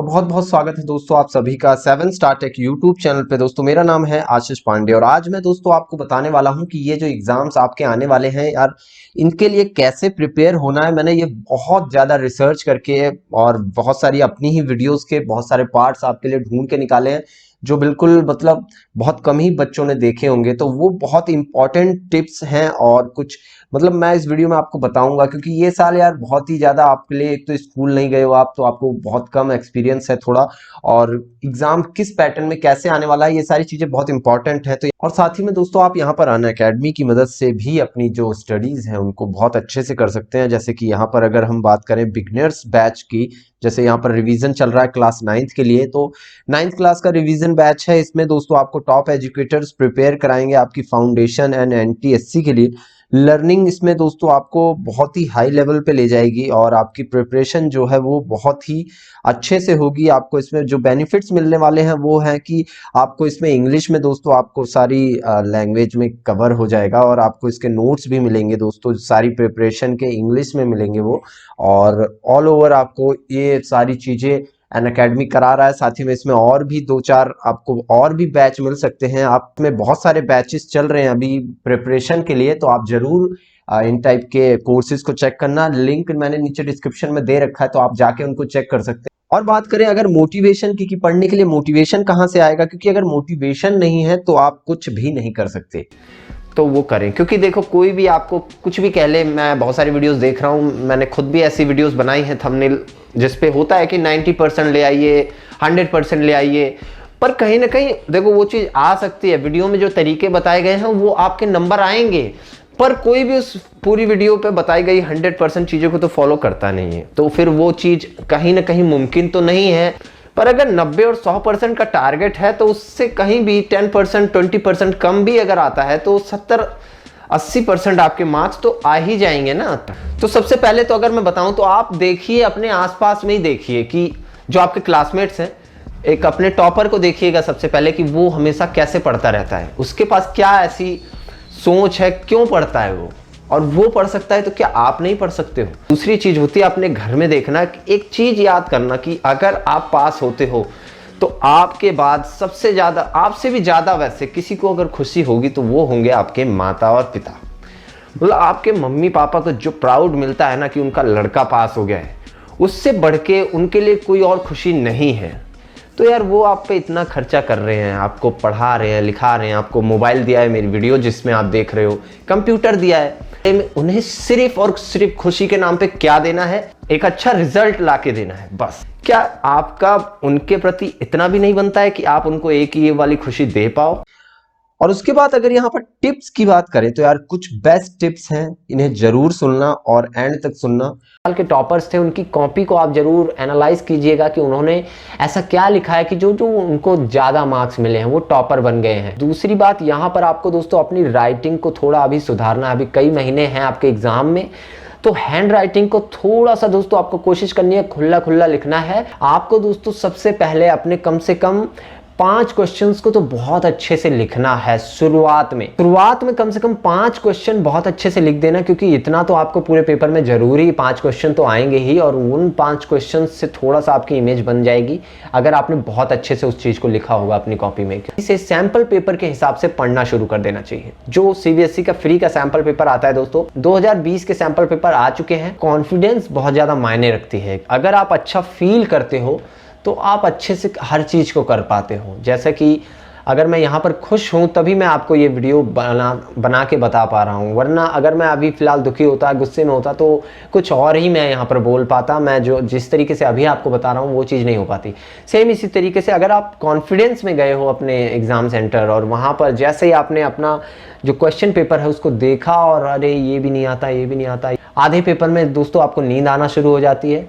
तो बहुत बहुत स्वागत है दोस्तों आप सभी का 7 स्टार टेक यूट्यूब चैनल पे। दोस्तों मेरा नाम है आशीष पांडे और आज मैं दोस्तों आपको बताने वाला हूं कि ये जो एग्जाम्स आपके आने वाले हैं यार, इनके लिए कैसे प्रिपेयर होना है। मैंने ये बहुत ज़्यादा रिसर्च करके और बहुत सारी अपनी ही वीडियोस के बहुत सारे पार्ट्स आपके लिए ढूंढ के निकाले हैं, जो बिल्कुल मतलब बहुत कम ही बच्चों ने देखे होंगे। तो वो बहुत इंपॉर्टेंट टिप्स हैं और कुछ मतलब मैं इस वीडियो में आपको बताऊंगा, क्योंकि ये साल यार बहुत ही ज़्यादा आपके लिए, एक तो स्कूल नहीं गए हो आप, तो आपको बहुत कम एक्सपीरियंस है थोड़ा, और एग्जाम किस पैटर्न में कैसे आने वाला है ये सारी चीज़ें बहुत इंपॉर्टेंट है। तो और साथ ही में दोस्तों आप यहाँ पर अनअकैडमी की मदद से भी अपनी जो स्टडीज़ हैं उनको बहुत अच्छे से कर सकते हैं। जैसे कि यहाँ पर अगर हम बात करें बिगनर्स बैच की, जैसे यहाँ पर रिवीजन चल रहा है क्लास 9th के लिए, तो 9th क्लास का रिवीजन बैच है। इसमें दोस्तों आपको टॉप एजुकेटर्स प्रिपेयर कराएंगे आपकी फाउंडेशन एंड एनटीएससी के लिए। लर्निंग इसमें दोस्तों आपको बहुत ही हाई लेवल पे ले जाएगी और आपकी प्रिपरेशन जो है वो बहुत ही अच्छे से होगी। आपको इसमें जो बेनिफिट्स मिलने वाले हैं वो है कि आपको इसमें इंग्लिश में दोस्तों आपको सारी लैंग्वेज में कवर हो जाएगा और आपको इसके नोट्स भी मिलेंगे दोस्तों, सारी प्रिपरेशन के इंग्लिश में मिलेंगे वो। और ऑल ओवर आपको ये सारी चीज़ें अनअकैडमी करा रहा है। साथ ही में इसमें और भी 2-4 आपको और भी बैच मिल सकते हैं। आप में बहुत सारे बैचेस चल रहे हैं अभी प्रिपरेशन के लिए, तो आप जरूर इन टाइप के कोर्सेज को चेक करना। लिंक मैंने नीचे डिस्क्रिप्शन में दे रखा है, तो आप जाके उनको चेक कर सकते हैं। और बात करें अगर मोटिवेशन की, कि पढ़ने के लिए मोटिवेशन कहाँ से आएगा, क्योंकि अगर मोटिवेशन नहीं है तो आप कुछ भी नहीं कर सकते। तो वो करें, क्योंकि देखो कोई भी आपको कुछ भी कह ले, मैं बहुत सारी वीडियोस देख रहा हूँ, मैंने खुद भी ऐसी वीडियोस बनाई हैं थंबनेल जिस पे होता है कि 90% ले आइए, 100% ले आइए, पर कहीं ना कहीं देखो वो चीज़ आ सकती है। वीडियो में जो तरीके बताए गए हैं वो आपके नंबर आएंगे, पर कोई भी उस पूरी वीडियो पे बताई गई 100% चीज़ों को तो फॉलो करता नहीं है, तो फिर वो चीज़ कहीं ना कहीं मुमकिन तो नहीं है। पर अगर 90 और 100% का टारगेट है तो उससे कहीं भी 10% 20% कम भी अगर आता है तो 70-80% आपके मार्क्स तो आ ही जाएंगे ना। तो सबसे पहले तो अगर मैं बताऊं तो आप देखिए, अपने आसपास में ही देखिए कि जो आपके क्लासमेट्स हैं, एक अपने टॉपर को देखिएगा सबसे पहले कि वो हमेशा कैसे पढ़ता रहता है, उसके पास क्या ऐसी सोच है, क्यों पढ़ता है वो, और वो पढ़ सकता है तो क्या आप नहीं पढ़ सकते हो। दूसरी चीज होती है अपने घर में देखना। एक चीज याद करना कि अगर आप पास होते हो तो आपके बाद सबसे ज्यादा, आपसे भी ज्यादा वैसे किसी को अगर खुशी होगी तो वो होंगे आपके माता और पिता। मतलब आपके मम्मी पापा को जो प्राउड मिलता है ना कि उनका लड़का पास हो गया है, उससे बढ़ के उनके लिए कोई और खुशी नहीं है। तो यार वो आप पे इतना खर्चा कर रहे हैं, आपको पढ़ा रहे हैं, लिखा रहे हैं, आपको मोबाइल दिया है, मेरी वीडियो जिसमें आप देख रहे हो, कंप्यूटर दिया है, उन्हें सिर्फ और सिर्फ खुशी के नाम पे क्या देना है, एक अच्छा रिजल्ट लाके देना है बस। क्या आपका उनके प्रति इतना भी नहीं बनता है कि आप उनको एक ही ये वाली खुशी दे पाओ। और उसके बाद अगर यहाँ पर टिप्स की बात करें तो यार कुछ बेस्ट टिप्स हैं, इन्हें जरूर सुनना और एंड तक सुनना। साल के टॉपर्स थे, उनकी कॉपी को आप जरूर एनालाइज कीजिएगा कि उन्होंने ऐसा क्या लिखा है कि जो जो उनको ज्यादा मार्क्स मिले हैं, वो टॉपर बन गए हैं। दूसरी बात, यहाँ पर आपको दोस्तों अपनी राइटिंग को थोड़ा अभी सुधारना है। अभी कई महीने हैं आपके एग्जाम में, तो हैंड राइटिंग को थोड़ा सा दोस्तों आपको कोशिश करनी है, खुला खुला लिखना है आपको दोस्तों। सबसे पहले अपने कम से कम 5 क्वेश्चंस को तो बहुत अच्छे से लिखना है। शुरुआत में कम से कम 5 क्वेश्चन बहुत अच्छे से लिख देना, क्योंकि इतना तो आपको पूरे पेपर में जरूरी 5 क्वेश्चन तो आएंगे ही, और उन 5 क्वेश्चन से थोड़ा सा आपकी इमेज बन जाएगी अगर आपने बहुत अच्छे से उस चीज को लिखा होगा अपनी कॉपी में। इसे सैंपल पेपर के हिसाब से पढ़ना शुरू कर देना चाहिए। जो सीबीएसई का फ्री का सैंपल पेपर आता है दोस्तों, 2020 के सैंपल पेपर आ चुके हैं। कॉन्फिडेंस बहुत ज्यादा मायने रखती है। अगर आप अच्छा फील करते हो तो आप अच्छे से हर चीज़ को कर पाते हो। जैसे कि अगर मैं यहाँ पर खुश हूँ तभी मैं आपको ये वीडियो बना के बता पा रहा हूँ, वरना अगर मैं अभी फ़िलहाल दुखी होता, गुस्से में होता, तो कुछ और ही मैं यहाँ पर बोल पाता। मैं जो जिस तरीके से अभी आपको बता रहा हूँ वो चीज़ नहीं हो पाती। सेम इसी तरीके से अगर आप कॉन्फिडेंस में गए हो अपने एग्ज़ाम सेंटर, और वहाँ पर जैसे ही आपने अपना जो क्वेश्चन पेपर है उसको देखा और अरे ये भी नहीं आता, ये भी नहीं आता, आधे पेपर में दोस्तों आपको नींद आना शुरू हो जाती है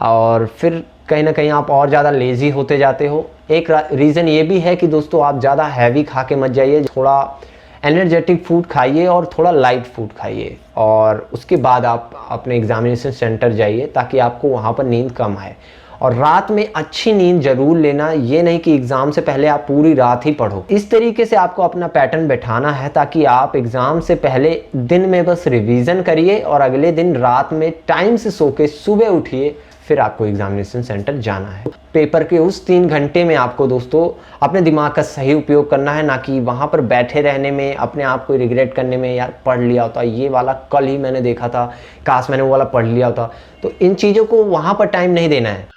और फिर कहीं ना कहीं आप और ज़्यादा लेज़ी होते जाते हो। एक रीज़न ये भी है कि दोस्तों आप ज़्यादा हैवी खा के मत जाइए, थोड़ा एनर्जेटिक फूड खाइए और थोड़ा लाइट फूड खाइए, और उसके बाद आप अपने एग्जामिनेशन सेंटर जाइए ताकि आपको वहाँ पर नींद कम आए। और रात में अच्छी नींद जरूर लेना, ये नहीं कि एग्ज़ाम से पहले आप पूरी रात ही पढ़ो। इस तरीके से आपको अपना पैटर्न बैठाना है ताकि आप एग्ज़ाम से पहले दिन में बस रिवीजन करिए और अगले दिन रात में टाइम से सो के सुबह उठिए, फिर आपको एग्जामिनेशन सेंटर जाना है। पेपर के उस 3 घंटे में आपको दोस्तों अपने दिमाग का सही उपयोग करना है, ना कि वहाँ पर बैठे रहने में, अपने आप को रिग्रेट करने में, यार पढ़ लिया होता, ये वाला कल ही मैंने देखा था, काश मैंने वो वाला पढ़ लिया होता। तो इन चीज़ों को वहाँ पर टाइम नहीं देना है।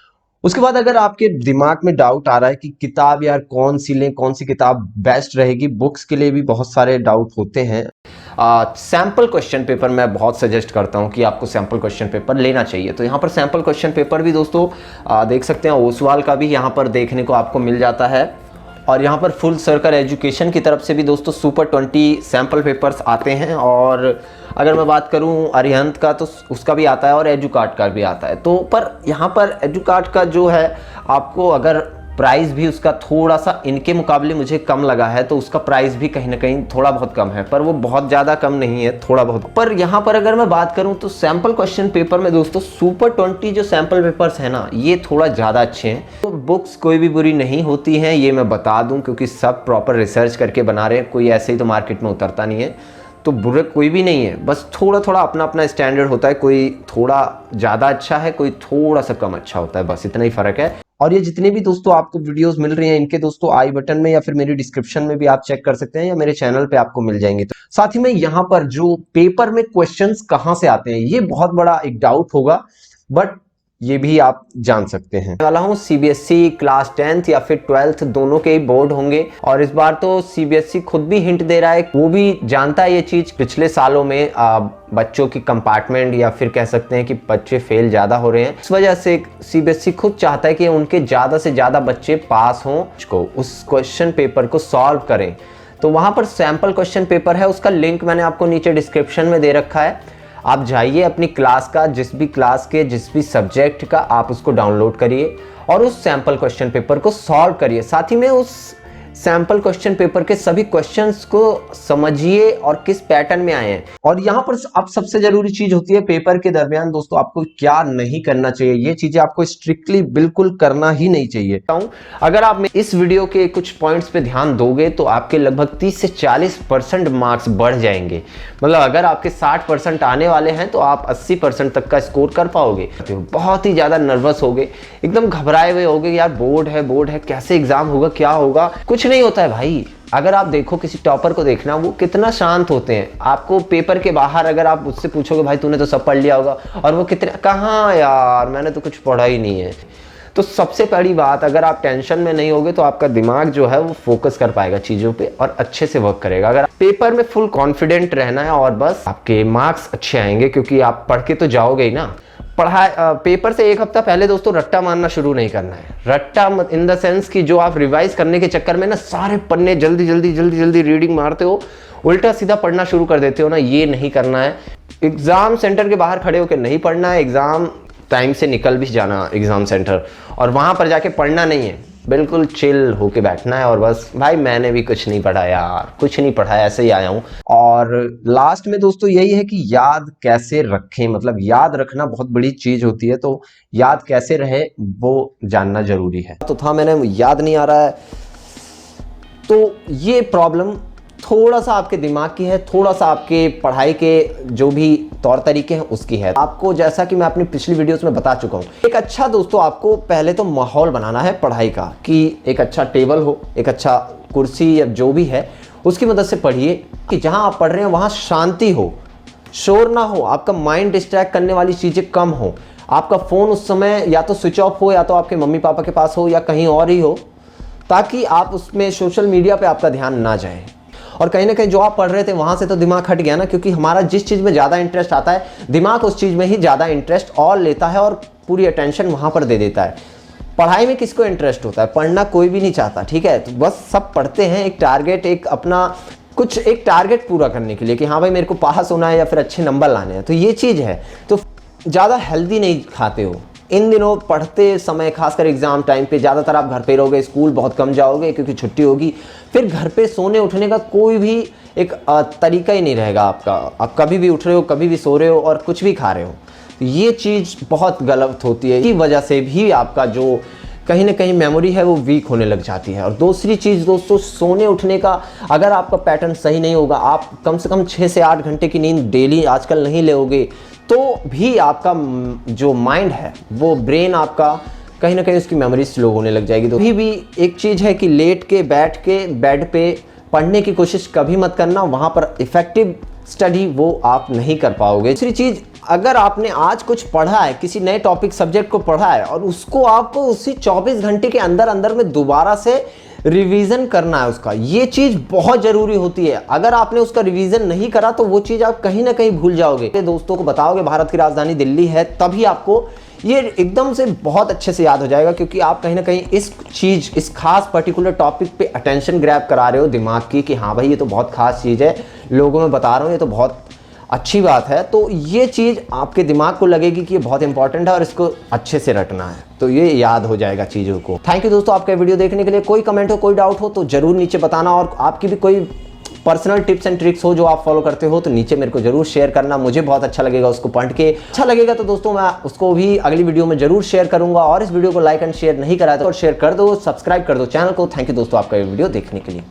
उसके बाद अगर आपके दिमाग में डाउट आ रहा है कि किताब यार कौन सी लें, कौन सी किताब बेस्ट रहेगी, बुक्स के लिए भी बहुत सारे डाउट होते हैं। सैम्पल क्वेश्चन पेपर मैं बहुत सजेस्ट करता हूं कि आपको सैम्पल क्वेश्चन पेपर लेना चाहिए। तो यहाँ पर सैम्पल क्वेश्चन पेपर भी दोस्तों देख सकते हैं, ओसवाल का भी यहाँ पर देखने को आपको मिल जाता है। और यहाँ पर फुल सर्कल एजुकेशन की तरफ से भी दोस्तों सुपर 20 सैम्पल पेपर्स आते हैं। और अगर मैं बात करूँ अरिहंत का तो उसका भी आता है और एजुकार्ट का भी आता है। तो पर यहाँ पर एजुकार्ट का जो है आपको अगर प्राइस भी उसका थोड़ा सा इनके मुकाबले मुझे कम लगा है, तो उसका प्राइस भी कहीं ना कहीं थोड़ा बहुत कम है, पर वो बहुत ज़्यादा कम नहीं है, थोड़ा बहुत। पर यहाँ पर अगर मैं बात करूँ तो सैम्पल क्वेश्चन पेपर में दोस्तों सुपर 20 जो सैम्पल पेपर्स है ना, ये थोड़ा ज़्यादा अच्छे हैं। तो बुक्स कोई भी बुरी नहीं होती हैं, ये मैं बता दूँ, क्योंकि सब प्रॉपर रिसर्च करके बना रहे हैं, कोई ऐसे ही तो मार्केट में उतरता नहीं है। तो बुरे कोई भी नहीं है, बस थोड़ा थोड़ा अपना अपना स्टैंडर्ड होता है, कोई थोड़ा ज़्यादा अच्छा है, कोई थोड़ा सा कम अच्छा होता है, बस इतना ही फ़र्क है। और ये जितने भी दोस्तों आपको वीडियोस मिल रही हैं, इनके दोस्तों आई बटन में या फिर मेरी डिस्क्रिप्शन में भी आप चेक कर सकते हैं, या मेरे चैनल पे आपको मिल जाएंगे। तो साथ ही में यहाँ पर जो पेपर में क्वेश्चंस कहाँ से आते हैं, ये बहुत बड़ा एक डाउट होगा, बट ये भी आप जान सकते हैं वाला हूँ। सीबीएसई क्लास 10th या फिर 12th दोनों के ही बोर्ड होंगे, और इस बार तो सीबीएसई खुद भी हिंट दे रहा है, वो भी जानता है ये चीज। पिछले सालों में बच्चों की कंपार्टमेंट या फिर कह सकते हैं कि बच्चे फेल ज्यादा हो रहे हैं, इस वजह से सीबीएसई खुद चाहता है कि उनके ज्यादा से ज्यादा बच्चे पास हों, उस क्वेश्चन पेपर को सॉल्व करें। तो वहां पर सैंपल क्वेश्चन पेपर है, उसका लिंक मैंने आपको नीचे डिस्क्रिप्शन में दे रखा है। आप जाइए अपनी क्लास का, जिस भी क्लास के जिस भी सब्जेक्ट का, आप उसको डाउनलोड करिए और उस सैंपल क्वेश्चन पेपर को सॉल्व करिए। साथ ही में उस सैंपल क्वेश्चन पेपर के सभी क्वेश्चंस को समझिए और किस पैटर्न में आए हैं। और यहाँ पर अब सबसे जरूरी चीज होती है पेपर के दरमियान दोस्तों आपको क्या नहीं करना चाहिए। ये चीजें आपको स्ट्रिक्टली बिल्कुल करना ही नहीं चाहिए। अगर आप इस वीडियो के कुछ पॉइंट्स पे ध्यान दोगे तो आपके लगभग 30 से 40% मार्क्स बढ़ जाएंगे। मतलब अगर आपके 60% आने वाले हैं तो आप 80% तक का स्कोर कर पाओगे। बहुत ही ज्यादा नर्वस होगे, एकदम घबराए हुए होगे, यार बोर्ड है कैसे एग्जाम होगा, क्या होगा। कुछ नहीं होता है भाई। अगर आप देखो किसी टॉपर को देखना, वो कितना शांत होते हैं। आपको पेपर के बाहर अगर आप उससे पूछोगे भाई तूने तो सब पढ़ लिया होगा, और वो कितने, कहाँ यार मैंने तो कुछ पढ़ा ही नहीं है। तो सबसे पहली बात, अगर आप टेंशन में नहीं होगे तो आपका दिमाग जो है वो फोकस कर पाएगा चीज़ों पे और अच्छे से वर्क करेगा। अगर पेपर में फुल कॉन्फिडेंट रहना है और बस आपके मार्क्स अच्छे आएंगे, क्योंकि आप पढ़ के तो जाओगे ही ना। पेपर से 1 हफ्ता पहले दोस्तों रट्टा मारना शुरू नहीं करना है। रट्टा इन द सेंस कि जो आप रिवाइज करने के चक्कर में ना सारे पन्ने जल्दी रीडिंग मारते हो, उल्टा सीधा पढ़ना शुरू कर देते हो ना, ये नहीं करना है। एग्जाम सेंटर के बाहर खड़े होकर नहीं पढ़ना है, एग्जाम टाइम से निकल भी जाना एग्जाम सेंटर, और वहां पर जाके पढ़ना नहीं है, बिल्कुल चिल होके बैठना है। और बस भाई मैंने भी कुछ नहीं पढ़ा यार, कुछ नहीं पढ़ा, ऐसे ही आया हूँ। और लास्ट में दोस्तों यही है कि याद कैसे रखें, मतलब याद रखना बहुत बड़ी चीज होती है, तो याद कैसे रहे वो जानना जरूरी है। तो था मैंने याद नहीं आ रहा है, तो ये प्रॉब्लम थोड़ा सा आपके दिमाग की है, थोड़ा सा आपके पढ़ाई के जो भी तौर तरीके हैं उसकी है। आपको जैसा कि मैं अपनी पिछली वीडियोस में बता चुका हूँ, एक अच्छा दोस्तों आपको पहले तो माहौल बनाना है पढ़ाई का, कि एक अच्छा टेबल हो, एक अच्छा कुर्सी या जो भी है उसकी मदद से पढ़िए, कि जहाँ आप पढ़ रहे हैं वहाँ शांति हो, शोर ना हो, आपका माइंड डिस्ट्रैक्ट करने वाली चीज़ें कम हो, आपका फ़ोन उस समय या तो स्विच ऑफ हो या तो आपके मम्मी पापा के पास हो या कहीं और ही हो, ताकि आप उसमें सोशल मीडिया पर आपका ध्यान ना जाए। और कहीं ना कहीं जो आप पढ़ रहे थे वहां से तो दिमाग हट गया ना, क्योंकि हमारा जिस चीज में ज्यादा इंटरेस्ट आता है दिमाग उस चीज में ही ज्यादा इंटरेस्ट और लेता है और पूरी अटेंशन वहां पर दे देता है। पढ़ाई में किसको इंटरेस्ट होता है? पढ़ना कोई भी नहीं चाहता, ठीक है। तो बस सब पढ़ते हैं एक टारगेट, एक अपना कुछ एक टारगेट पूरा करने के लिए, कि हाँ भाई मेरे को पास होना है या फिर अच्छे नंबर लाने हैं, तो ये चीज है। तो ज्यादा हेल्दी नहीं खाते हो इन दिनों पढ़ते समय, खासकर एग्जाम टाइम पे ज़्यादातर आप घर पे रहोगे, स्कूल बहुत कम जाओगे क्योंकि छुट्टी होगी, फिर घर पे सोने उठने का कोई भी एक तरीका ही नहीं रहेगा आपका। आप कभी भी उठ रहे हो, कभी भी सो रहे हो और कुछ भी खा रहे हो, तो ये चीज़ बहुत गलत होती है। इसी वजह से भी आपका जो कहीं ना कहीं मेमोरी है वो वीक होने लग जाती है। और दूसरी चीज़ दोस्तों, सोने उठने का अगर आपका पैटर्न सही नहीं होगा, आप कम से कम 6 से 8 घंटे की नींद डेली आजकल नहीं लोगे, तो भी आपका जो माइंड है, वो ब्रेन आपका कहीं ना कहीं उसकी मेमोरी स्लो होने लग जाएगी। तो भी एक चीज़ है कि लेट के बैठ के बेड पे पढ़ने की कोशिश कभी मत करना, वहाँ पर इफ़ेक्टिव स्टडी वो आप नहीं कर पाओगे। दूसरी चीज़, अगर आपने आज कुछ पढ़ा है, किसी नए टॉपिक सब्जेक्ट को पढ़ा है और उसको आपको उसी 24 घंटे के अंदर अंदर में दोबारा से रिवीजन करना है उसका, ये चीज़ बहुत ज़रूरी होती है। अगर आपने उसका रिवीजन नहीं करा तो वो चीज़ आप कहीं ना कहीं भूल जाओगे। दोस्तों को बताओगे भारत की राजधानी दिल्ली है, तभी आपको ये एकदम से बहुत अच्छे से याद हो जाएगा, क्योंकि आप कहीं ना कहीं इस खास particular topic pay attention grab करा रहे हो दिमाग की कि हाँ भाई ये तो बहुत खास चीज़ है, लोगों में बता रहा हूँ, ये तो बहुत अच्छी बात है। तो ये चीज़ आपके दिमाग को लगेगी कि ये बहुत इंपॉर्टेंट है और इसको अच्छे से रटना है, तो ये याद हो जाएगा चीज़ों को। थैंक यू दोस्तों आपका वीडियो देखने के लिए। कोई कमेंट हो, कोई डाउट हो तो जरूर नीचे बताना, और आपकी भी कोई पर्सनल टिप्स एंड ट्रिक्स हो जो आप फॉलो करते हो तो नीचे मेरे को जरूर शेयर करना, मुझे बहुत अच्छा लगेगा उसको पढ़ के। अच्छा लगेगा तो दोस्तों मैं उसको भी अगली वीडियो में जरूर शेयर करूंगा। और इस वीडियो को लाइक एंड शेयर नहीं करा तो शेयर कर दो, सब्सक्राइब कर दो चैनल को। थैंक यू दोस्तों आपका ये वीडियो देखने के लिए।